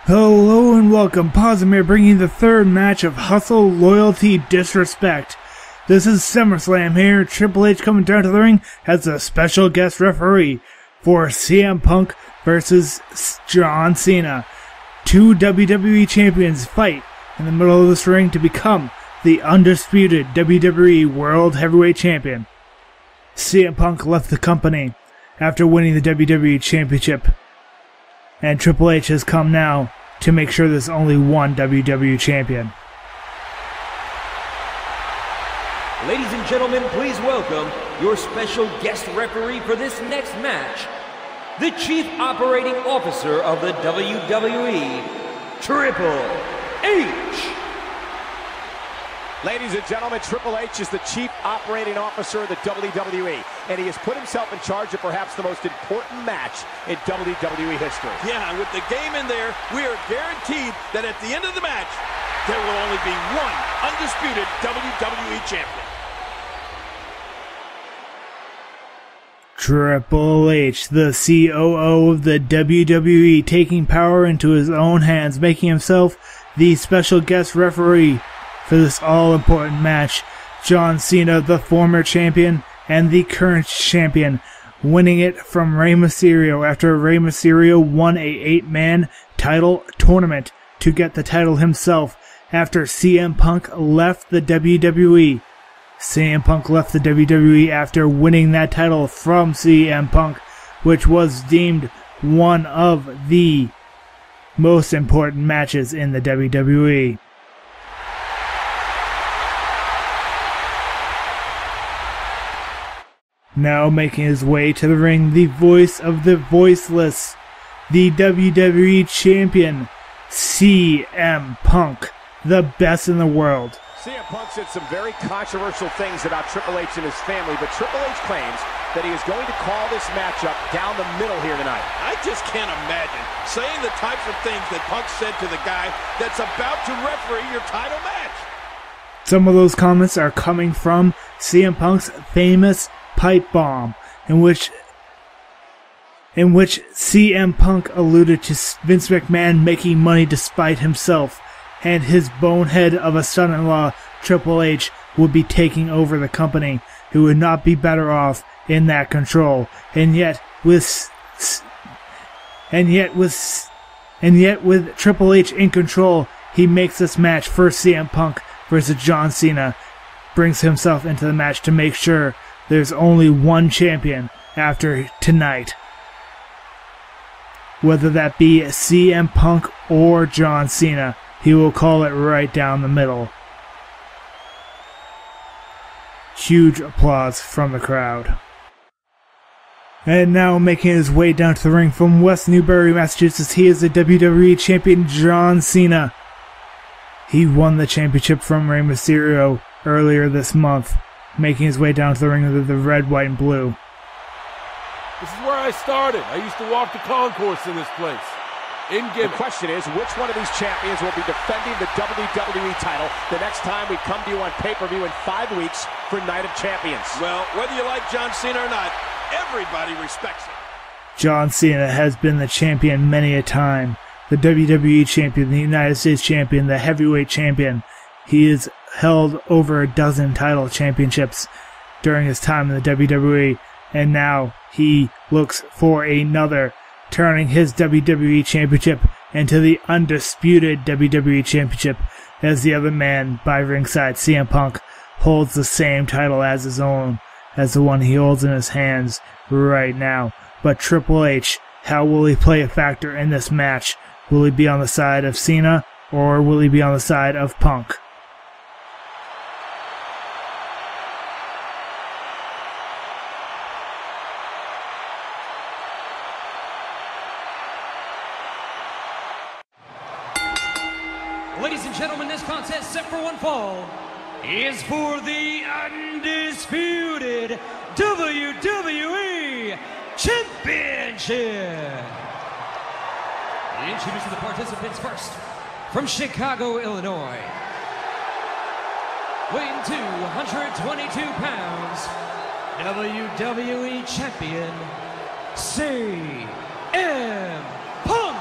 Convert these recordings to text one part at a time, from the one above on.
Hello and welcome, Pozzum here, bringing the third match of Hustle, Loyalty, Disrespect. This is SummerSlam here. Triple H coming down to the ring as a special guest referee for CM Punk versus John Cena. Two WWE Champions fight in the middle of this ring to become the undisputed WWE World Heavyweight Champion. CM Punk left the company after winning the WWE Championship, and Triple H has come now to make sure there's only one WWE Champion. Ladies and gentlemen, please welcome your special guest referee for this next match, the Chief Operating Officer of the WWE, Triple H. Ladies and gentlemen, Triple H is the Chief Operating Officer of the WWE, and he has put himself in charge of perhaps the most important match in WWE history. Yeah, with the game in there, we are guaranteed that at the end of the match, there will only be one undisputed WWE Champion. Triple H, the COO of the WWE, taking power into his own hands, making himself the special guest referee for this all-important match. John Cena, the former champion and the current champion, winning it from Rey Mysterio after Rey Mysterio won a 8-man title tournament to get the title himself after CM Punk left the WWE. CM Punk left the WWE after winning that title from CM Punk, which was deemed one of the most important matches in the WWE. Now making his way to the ring, the voice of the voiceless, the WWE Champion, CM Punk, the best in the world. CM Punk said some very controversial things about Triple H and his family, but Triple H claims that he is going to call this matchup down the middle here tonight. I just can't imagine saying the types of things that Punk said to the guy that's about to referee your title match. Some of those comments are coming from CM Punk's famous pipe bomb, in which CM Punk alluded to Vince McMahon making money despite himself, and his bonehead of a son-in-law, Triple H, would be taking over the company, who would not be better off in that control. And yet with Triple H in control, he makes this match for CM Punk versus John Cena, brings himself into the match to make sure there's only one champion after tonight. Whether that be CM Punk or John Cena, he will call it right down the middle. Huge applause from the crowd. And now making his way down to the ring from West Newbury, Massachusetts, he is the WWE Champion, John Cena. He won the championship from Rey Mysterio earlier this month, making his way down to the ring with the red, white, and blue. This is where I started. I used to walk the concourse in this place. The question is, which one of these champions will be defending the WWE title the next time we come to you on pay-per-view in 5 weeks for Night of Champions? Well, whether you like John Cena or not, everybody respects him. John Cena has been the champion many a time. The WWE Champion, the United States Champion, the Heavyweight Champion. He has held over a dozen title championships during his time in the WWE, and now he looks for another, turning his WWE Championship into the undisputed WWE Championship, as the other man by ringside, CM Punk, holds the same title as his own, as the one he holds in his hands right now. But Triple H, how will he play a factor in this match? Will he be on the side of Cena, or will he be on the side of Punk? Ladies and gentlemen, this contest set for one fall is for the undisputed WWE Championship. Introducing the participants first, from Chicago, Illinois, weighing 222 pounds, WWE Champion, CM Punk.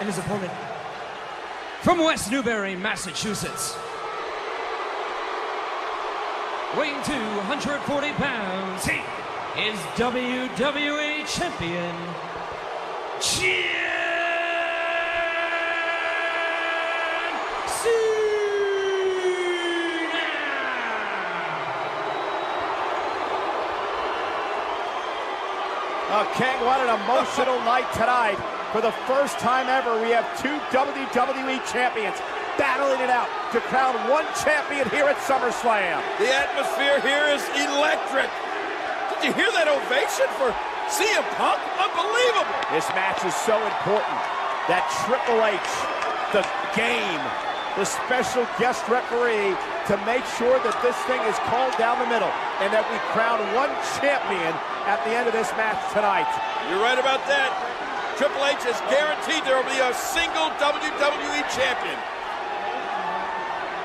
And his opponent from West Newbury, Massachusetts, weighing 240 pounds, he is WWE Champion, John Cena. King, what an emotional night tonight. For the first time ever, we have two WWE Champions battling it out to crown one champion here at SummerSlam. The atmosphere here is electric. Did you hear that ovation for CM Punk? Unbelievable. This match is so important that Triple H, the Game, the special guest referee, to make sure that this thing is called down the middle and that we crown one champion at the end of this match tonight. You're right about that. Triple H has guaranteed there will be a single WWE Champion.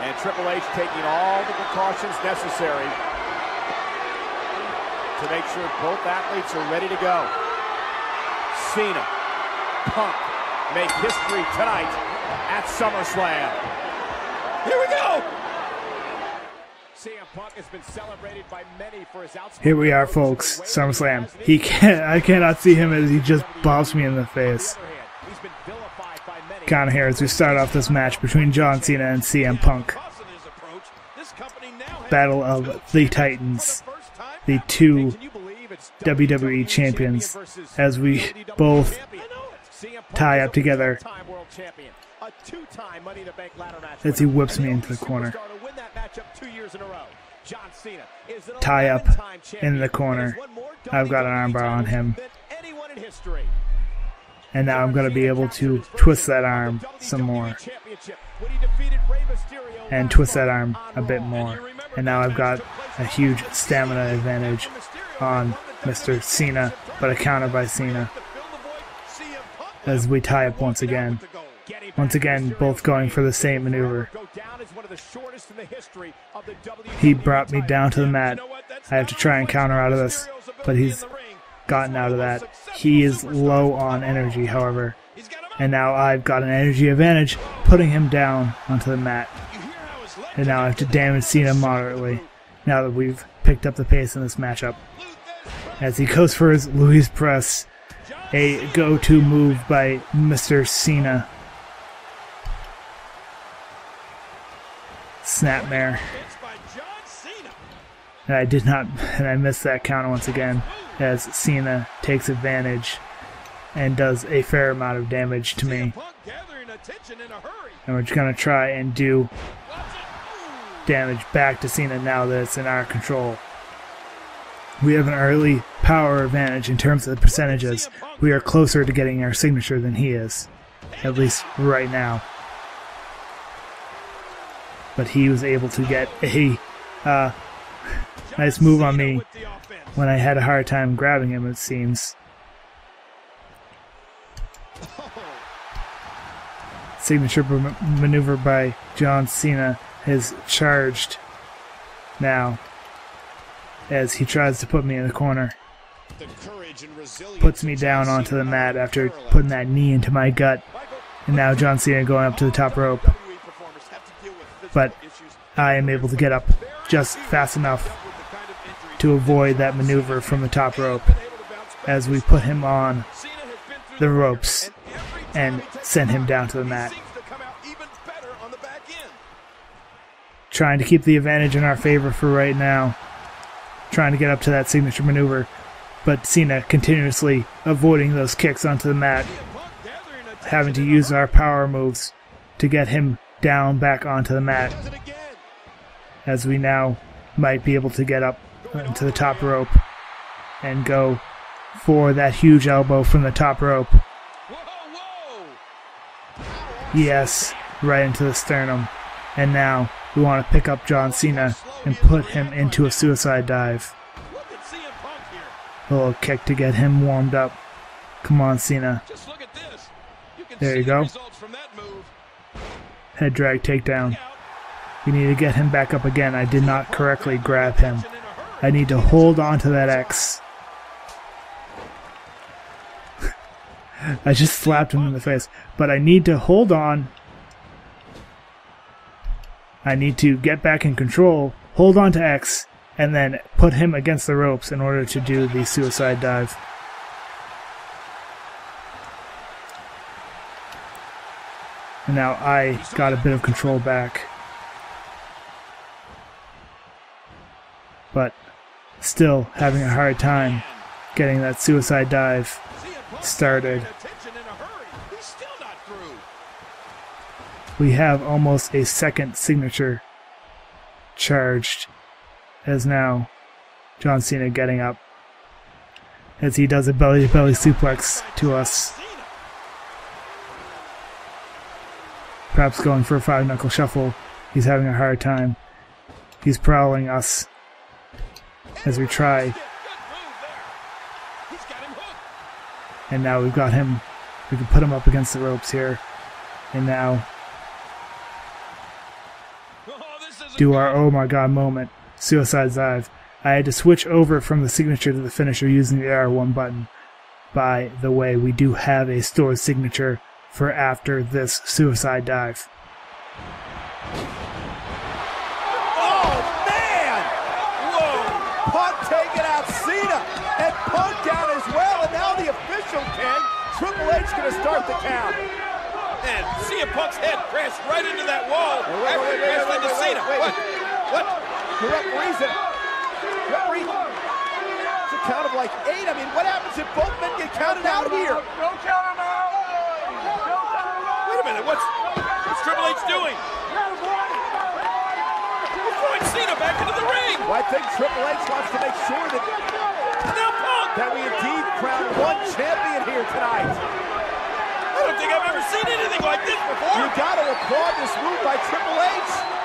And Triple H taking all the precautions necessary to make sure both athletes are ready to go. Cena, Punk make history tonight at SummerSlam. Here we go! CM Punk has been celebrated by many for his outspoken. Here we are, folks. SummerSlam. I cannot see him as he just bops me in the face. Kind of here as we start off this match between John Cena and CM Punk. Battle of the Titans. The two WWE Champions. As we both tie up together. As he whips me into the corner. Tie up in the corner. I've got an armbar on him. And now I'm going to be able to twist that arm some more. And twist that arm a bit more. And now I've got a huge stamina advantage on Mr. Cena, but a counter by Cena. As we tie up once again. Once again, both going for the same maneuver. He brought me down to the mat. I have to try and counter out of this, but he's gotten out of that. He is low on energy, however. And now I've got an energy advantage, putting him down onto the mat. And now I have to damage Cena moderately, now that we've picked up the pace in this matchup. As he goes for his Louis Press, a go-to move by Mr. Cena. Snapmare. And I missed that counter once again, as Cena takes advantage and does a fair amount of damage to me. And we're just going to try and do damage back to Cena now that it's in our control. We have an early power advantage in terms of the percentages. We are closer to getting our signature than he is, at least right now. But he was able to get a nice move on me when I had a hard time grabbing him, it seems. Signature maneuver by John Cena is charged now as he tries to put me in the corner. Puts me down onto the mat after putting that knee into my gut. And now John Cena going up to the top rope. But I am able to get up just fast enough to avoid that maneuver from the top rope as we put him on the ropes and send him down to the mat. Trying to keep the advantage in our favor for right now. Trying to get up to that signature maneuver, but Cena continuously avoiding those kicks onto the mat. Having to use our power moves to get him down back onto the mat. As we now might be able to get up into the top rope and go for that huge elbow from the top rope. Yes, right into the sternum. And now we want to pick up John Cena and put him into a suicide dive. A little kick to get him warmed up. Come on, Cena. There you go. Head drag takedown. We need to get him back up again. I did not correctly grab him. I need to hold on to that X. I just slapped him in the face. But I need to hold on. I need to get back in control, hold on to X, and then put him against the ropes in order to do the suicide dive. And now I got a bit of control back. But still having a hard time getting that suicide dive started. We have almost a second signature charged, as now John Cena getting up as he does a belly-to-belly suplex to us. Perhaps going for a 5-knuckle shuffle. He's having a hard time. He's prowling us as we try. And now we've got him. We can put him up against the ropes here. And now do our oh my god moment. Suicide dive. I had to switch over from the signature to the finisher using the R1 button. By the way, we do have a stored signature for after this suicide dive. Oh, man! Whoa! Punk taking out Cena, and Punk down as well, and now the official, Ken, Triple H going to start the count. And CM Punk's head crashed right into that wall after it crashed into Cena. What? The referee's it. Referee, it's a count of like 8. I mean, what happens if both men get counted out here? Don't count him out! Wait a minute, what's Triple H doing? He's throwing Cena back into the ring! Well, I think Triple H wants to make sure that, Now Punk! that we indeed crown one champion here tonight. I don't think I've ever seen anything like this before! You got to applaud this move by Triple H.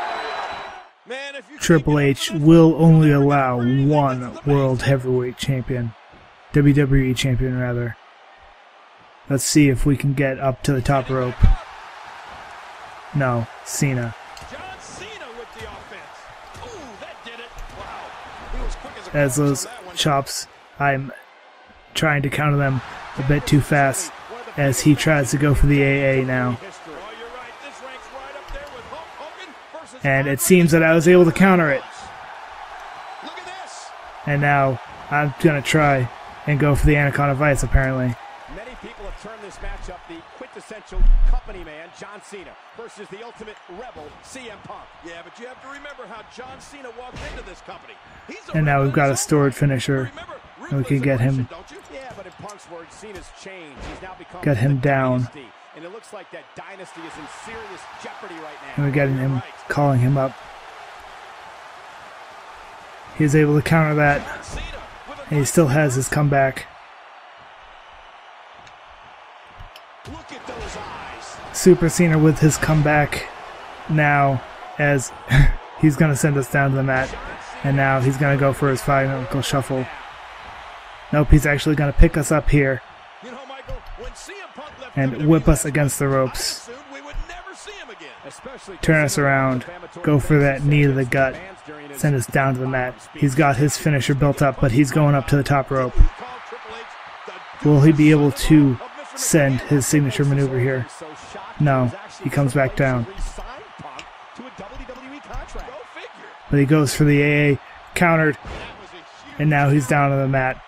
Man, if you Triple H will only allow one World Heavyweight Champion. WWE Champion, rather. Let's see if we can get up to the top rope. No, Cena. John Cena with the offense. Ooh, that did it. Wow. He was quick as a As car those on that one. chops, I'm trying to counter them a bit too fast as he tries to go for the AA now. Oh, you're right. This ranks right up there with Hulk Hogan versus And it seems that I was able to counter it. Look at this. And now I'm going to try and go for the Anaconda Vice, apparently. Many people have termed this matchup the quintessential company man, John Cena, versus the ultimate rebel, CM Punk. Yeah, but you have to remember how John Cena walked into this company. He's a And now rebel we've got in a his own stored right. finisher. Remember, And we can get him, don't you? Yeah, but in Punk's words, Cena's changed. He's now become get him the down. dynasty. And it looks like that dynasty is in serious jeopardy right now. And we're getting him, calling him up. He's able to counter that. Cena with a And he still has his comeback. look at those eyes. Super Cena with his comeback now, as he's going to send us down to the mat. And now he's going to go for his 5-knuckle shuffle. Nope, he's actually going to pick us up here You know, Michael, when CM Punk left and WWE, whip us against the ropes. I assumed we would never see him again. Especially Turn us around, go for that knee to the gut, send us down to the mat. He's got his finisher built up, but he's going up to the top rope. He called Triple H the Will he be able to send his signature maneuver here? No, he comes back down. to a WWE contract. Go figure. But he goes for the AA, countered, That was a huge and now he's down on the mat.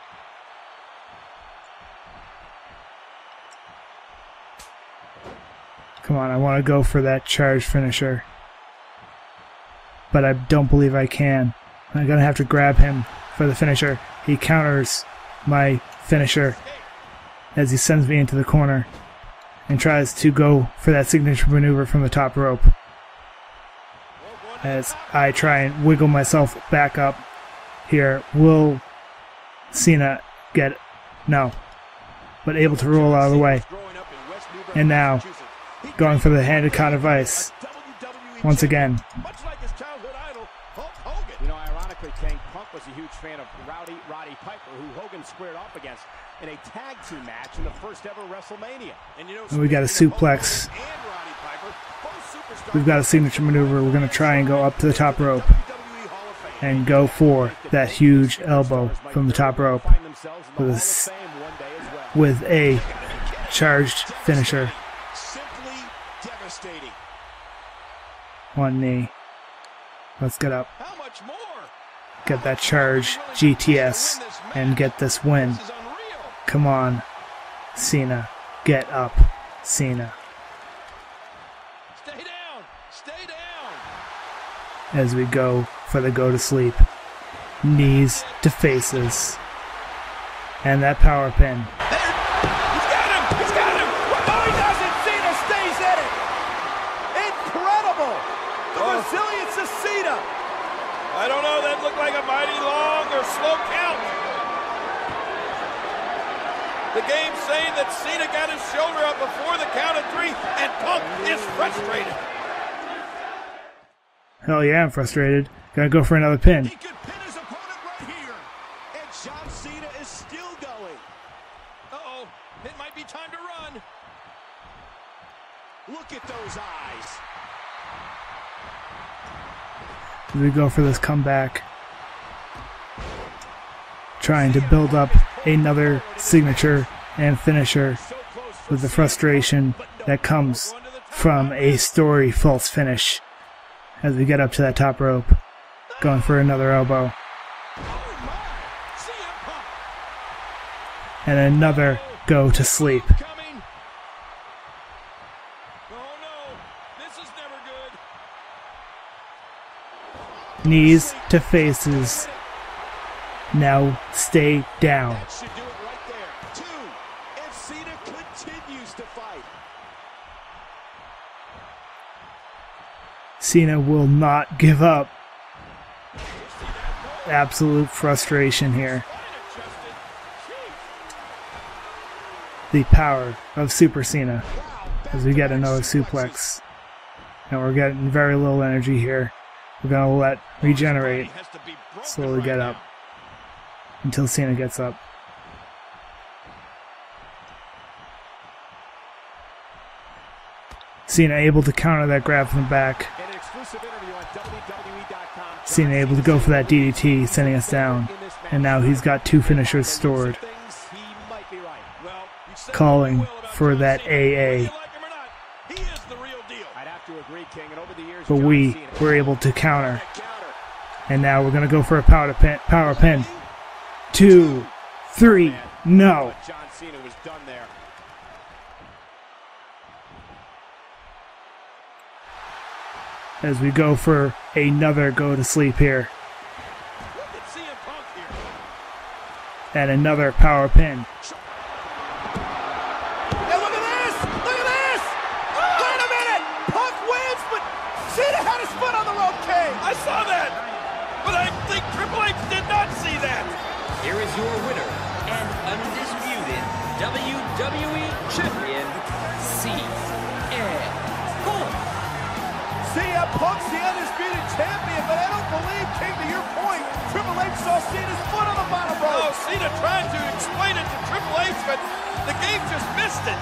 Come on, I want to go for that charge finisher. But I don't believe I can. I'm going to have to grab him for the finisher. He counters my finisher as he sends me into the corner and tries to go for that signature maneuver from the top rope. As I try and wiggle myself back up here. Will Cena get it? No. But able to roll out of the way. growing up in West New York, And now, Massachusetts. He going for the Anaconda Vice. WWE Once again. much like his childhood idol, Hulk Hogan. You know, ironically, King, Punk was a huge fan of Roddy Piper, who Hogan squared off against in a tag team match in the first ever WrestleMania. And you know, And we got a speaking of Hulk suplex. Hogan and Roddy Piper, both superstars We've got a signature maneuver. We're going to try and go up to the top rope WWE Hall of Fame. and go for that huge elbow from the top rope Find themselves in the with a, Hall of s- Fame one day as well. with a charged finisher. Simply devastating. One knee. Let's get up. How much more? Get that charge GTS and get this win. This is unreal. Come on, Cena. Get up, Cena. Stay down. Stay down. As we go for the go to sleep. Knees to faces. And that power pin. He's got him. He's got him. Oh, he doesn't. Cena stays in it. Incredible. The resilience of Cena. I don't know. That looked like a mighty long or slow count. The game's saying that Cena got his shoulder up before the count of 3, and Punk is frustrated. Hell yeah, I'm frustrated. Gotta go for another pin. He could pin his opponent right here. And John Cena is still going. Uh-oh. It might be time to run. Look at those eyes. As we go for this comeback. Trying to build up another signature and finisher with the frustration that comes from a story false finish. As we get up to that top rope. Going for another elbow. And another go to sleep. Coming. Oh no. This is never good. Knees to faces. Now stay down. That should do it right there. 2. And Cena continues to fight. Cena will not give up. Absolute frustration here. The power of Super Cena. As we get another suplex. And we're getting very little energy here. We're going to let regenerate. Slowly get up. Until Cena gets up. Cena able to counter that grab from the back. Cena able to go for that DDT, sending us down. And now he's got 2 finishers stored. Calling for that AA. But we were able to counter. And now we're going to go for a power pin. 2, 3, no. John Cena was done there. As we go for another go to sleep here. And another power pin. And look at this! Look at this! Wait a minute! Punk wins, but Cena had his foot on the rope, King! I saw that! But I think Triple H did not see that! Here is your winner and undisputed WWE Champion, CM Punk. CM Punk's the undisputed champion, but I don't believe, King, to your point, Triple H saw Cena's foot on the bottom rope. Oh, Cena tried to explain it to Triple H, but the game just missed it.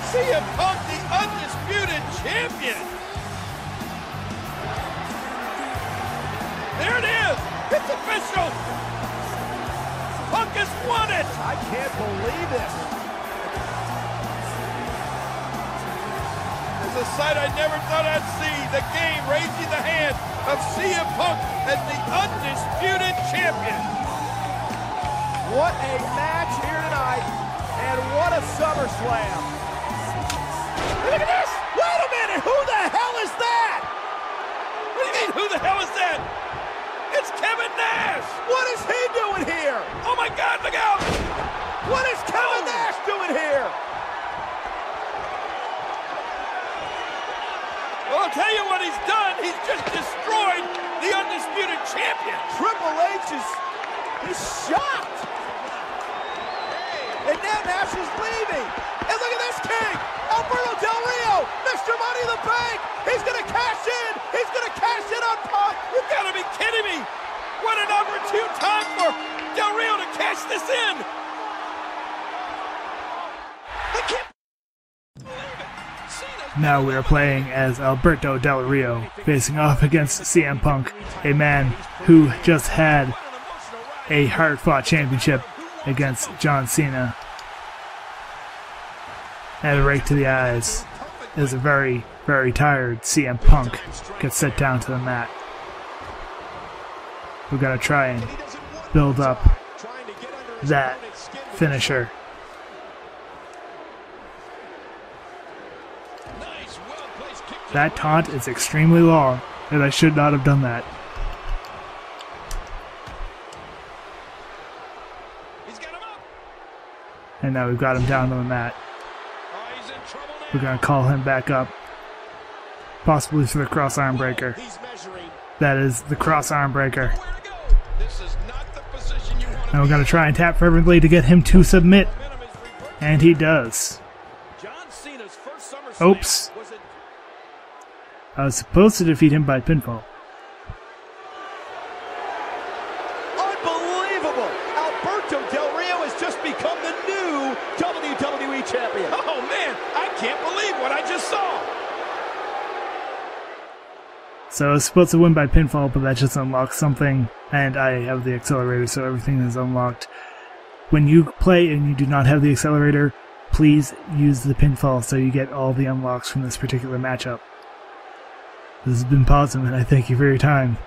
CM Punk, the undisputed champion. There it is. It's official. Punk has won it. I can't believe this. It's a sight I never thought I'd see. The game raising the hand of CM Punk as the undisputed champion. What a match here tonight, and what a SummerSlam. Look at this! Wait a minute! Who the hell is that? What do you mean, who the hell is that? It's Kevin Nash! What is he doing here? Oh my God, look out! What is Kevin Nash doing here? Well, I'll tell you what he's done. He's just destroyed the undisputed champion. Triple H is shocked. And now Nash is leaving. And look at this, King! Alberto Del Rio, Mr. Money in the Bank. He's going to cash in. He's going to cash in on Punk. You've got to be kidding me. What an opportune time for Del Rio to cash this in. I can't believe it. Now we are playing as Alberto Del Rio, facing off against CM Punk, a man who just had a hard-fought championship against John Cena. And a rake to the eyes as a very, very tired CM Punk gets set down to the mat. We've got to try and build up that finisher. That taunt is extremely long, and I should not have done that. And now we've got him down on the mat. We're going to call him back up. Possibly for the cross arm breaker. That is the cross arm breaker. And we're going to try and tap fervently to get him to submit. And he does. Oops. I was supposed to defeat him by pinfall. Unbelievable! Alberto has just become the new WWE Champion. Oh man, I can't believe what I just saw. So I was supposed to win by pinfall, but that just unlocks something, and I have the accelerator, so everything is unlocked. When you play and you do not have the accelerator, please use the pinfall so you get all the unlocks from this particular matchup. This has been Pozzum, and I thank you for your time.